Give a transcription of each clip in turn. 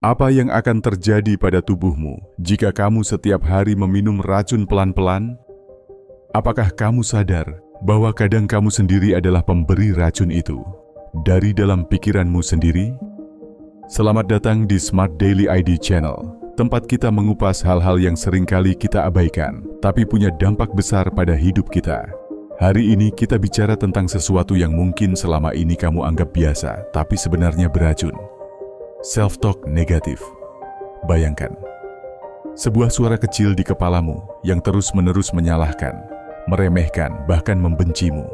Apa yang akan terjadi pada tubuhmu jika kamu setiap hari meminum racun pelan-pelan? Apakah kamu sadar bahwa kadang kamu sendiri adalah pemberi racun itu dari dalam pikiranmu sendiri? Selamat datang di Smart Daily ID Channel, tempat kita mengupas hal-hal yang seringkali kita abaikan, tapi punya dampak besar pada hidup kita. Hari ini kita bicara tentang sesuatu yang mungkin selama ini kamu anggap biasa, tapi sebenarnya beracun. Self-talk negatif. Bayangkan, sebuah suara kecil di kepalamu yang terus-menerus menyalahkan, meremehkan, bahkan membencimu.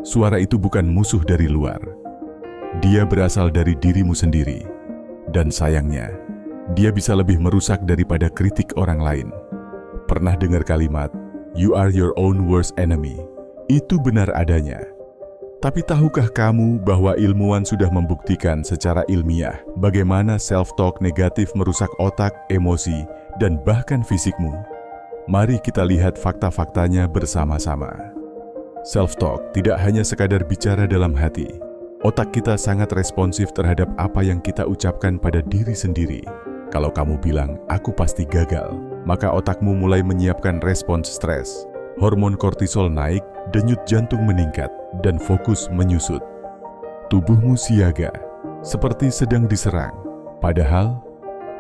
Suara itu bukan musuh dari luar. Dia berasal dari dirimu sendiri. Dan sayangnya, dia bisa lebih merusak daripada kritik orang lain. Pernah dengar kalimat, "You are your own worst enemy"? Itu benar adanya. Tapi tahukah kamu bahwa ilmuwan sudah membuktikan secara ilmiah bagaimana self-talk negatif merusak otak, emosi, dan bahkan fisikmu? Mari kita lihat fakta-faktanya bersama-sama. Self-talk tidak hanya sekadar bicara dalam hati. Otak kita sangat responsif terhadap apa yang kita ucapkan pada diri sendiri. Kalau kamu bilang, "Aku pasti gagal," maka otakmu mulai menyiapkan respons stres. Hormon kortisol naik, denyut jantung meningkat, dan fokus menyusut. Tubuhmu siaga, seperti sedang diserang. Padahal,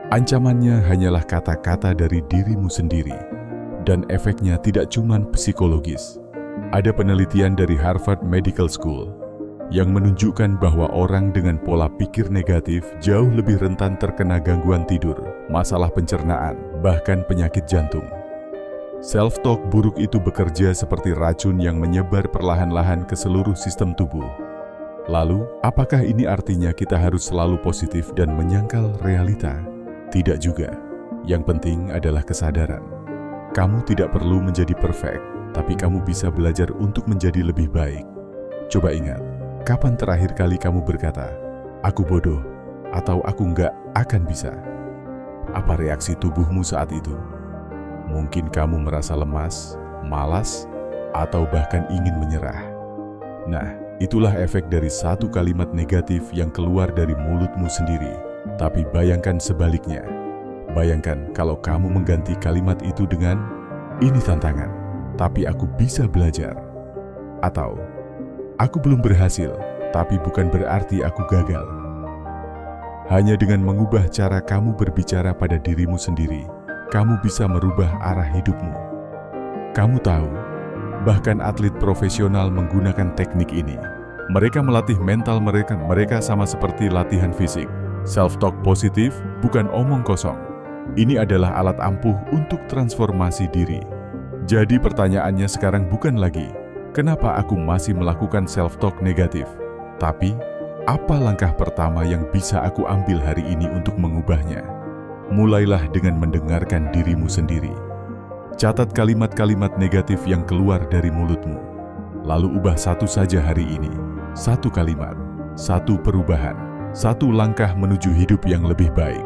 ancamannya hanyalah kata-kata dari dirimu sendiri. Dan efeknya tidak cuma psikologis. Ada penelitian dari Harvard Medical School yang menunjukkan bahwa orang dengan pola pikir negatif jauh lebih rentan terkena gangguan tidur, masalah pencernaan, bahkan penyakit jantung. Self-talk buruk itu bekerja seperti racun yang menyebar perlahan-lahan ke seluruh sistem tubuh. Lalu, apakah ini artinya kita harus selalu positif dan menyangkal realita? Tidak juga. Yang penting adalah kesadaran. Kamu tidak perlu menjadi perfect, tapi kamu bisa belajar untuk menjadi lebih baik. Coba ingat, kapan terakhir kali kamu berkata, "Aku bodoh," atau "Aku nggak akan bisa"? Apa reaksi tubuhmu saat itu? Mungkin kamu merasa lemas, malas, atau bahkan ingin menyerah. Nah, itulah efek dari satu kalimat negatif yang keluar dari mulutmu sendiri. Tapi bayangkan sebaliknya. Bayangkan kalau kamu mengganti kalimat itu dengan, "Ini tantangan, tapi aku bisa belajar." Atau, "Aku belum berhasil, tapi bukan berarti aku gagal." Hanya dengan mengubah cara kamu berbicara pada dirimu sendiri, kamu bisa merubah arah hidupmu. Kamu tahu, bahkan atlet profesional menggunakan teknik ini. Mereka melatih mental mereka sama seperti latihan fisik. Self-talk positif bukan omong kosong. Ini adalah alat ampuh untuk transformasi diri. Jadi pertanyaannya sekarang bukan lagi, kenapa aku masih melakukan self-talk negatif? Tapi, apa langkah pertama yang bisa aku ambil hari ini untuk mengubahnya? Mulailah dengan mendengarkan dirimu sendiri. Catat kalimat-kalimat negatif yang keluar dari mulutmu. Lalu ubah satu saja hari ini. Satu kalimat, satu perubahan, satu langkah menuju hidup yang lebih baik.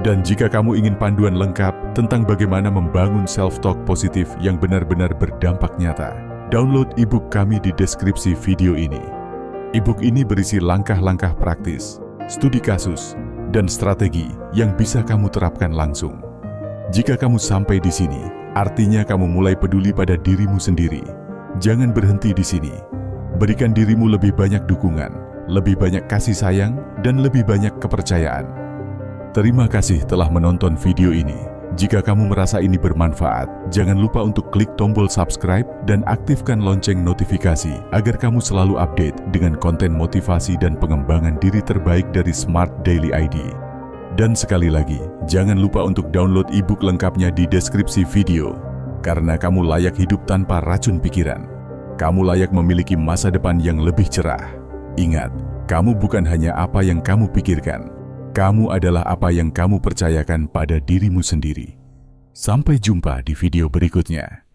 Dan jika kamu ingin panduan lengkap tentang bagaimana membangun self-talk positif yang benar-benar berdampak nyata, download e-book kami di deskripsi video ini. E-book ini berisi langkah-langkah praktis, studi kasus, dan strategi yang bisa kamu terapkan langsung. Jika kamu sampai di sini, artinya kamu mulai peduli pada dirimu sendiri. Jangan berhenti di sini. Berikan dirimu lebih banyak dukungan, lebih banyak kasih sayang, dan lebih banyak kepercayaan. Terima kasih telah menonton video ini. Jika kamu merasa ini bermanfaat, jangan lupa untuk klik tombol subscribe dan aktifkan lonceng notifikasi agar kamu selalu update dengan konten motivasi dan pengembangan diri terbaik dari Smart Daily ID. Dan sekali lagi, jangan lupa untuk download e-book lengkapnya di deskripsi video. Karena kamu layak hidup tanpa racun pikiran. Kamu layak memiliki masa depan yang lebih cerah. Ingat, kamu bukan hanya apa yang kamu pikirkan. Kamu adalah apa yang kamu percayakan pada dirimu sendiri. Sampai jumpa di video berikutnya.